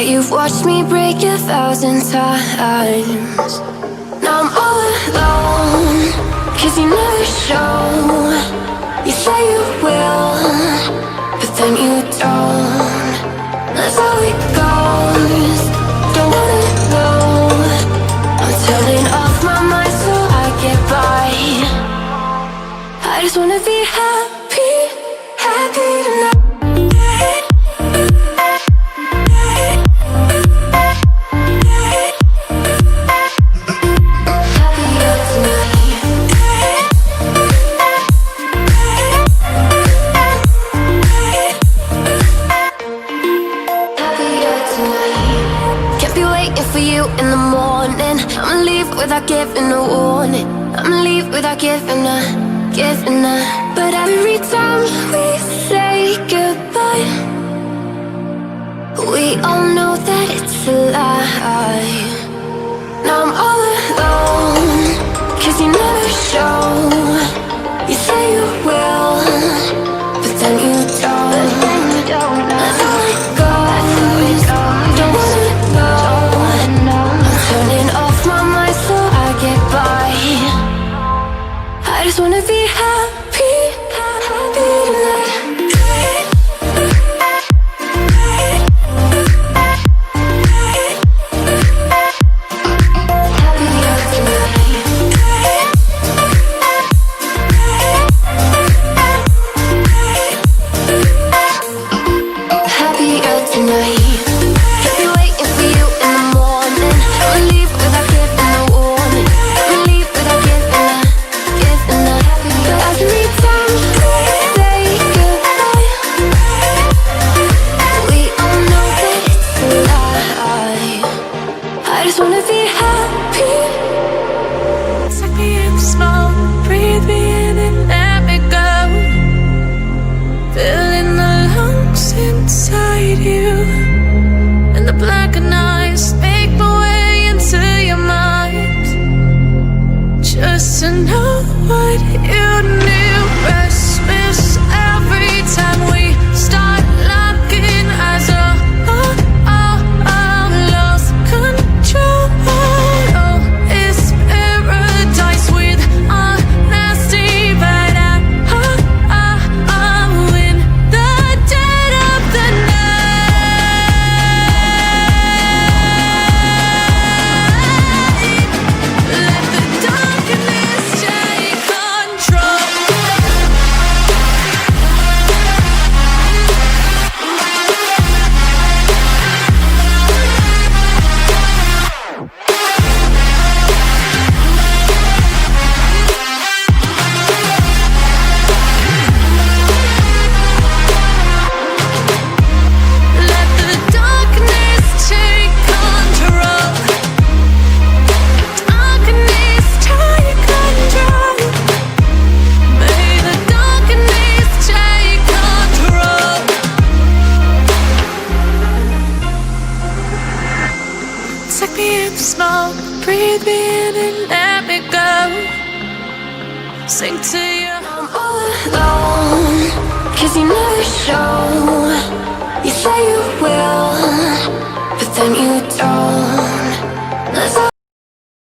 you've watched me break 1,000 times. Now I'm all alone, 'cause you never show. You say you will, but then you don't. That's how it goes. Don't wanna know. I'm turning off my mind so I get by. I just wanna be happy, happy tonight. Without giving a warning, I'ma leave without giving a. But every time we say goodbye, we all know that it's a lie. Now I'm all alone, 'cause you never show. You say you will, but then you don't. That's how it goes. Don't wanna know. I'm turning off my mind so I get by. I just wanna be happy, happy tonight. Sing to you. I'm all alone, 'cause you never show. You say you will, but then you don't.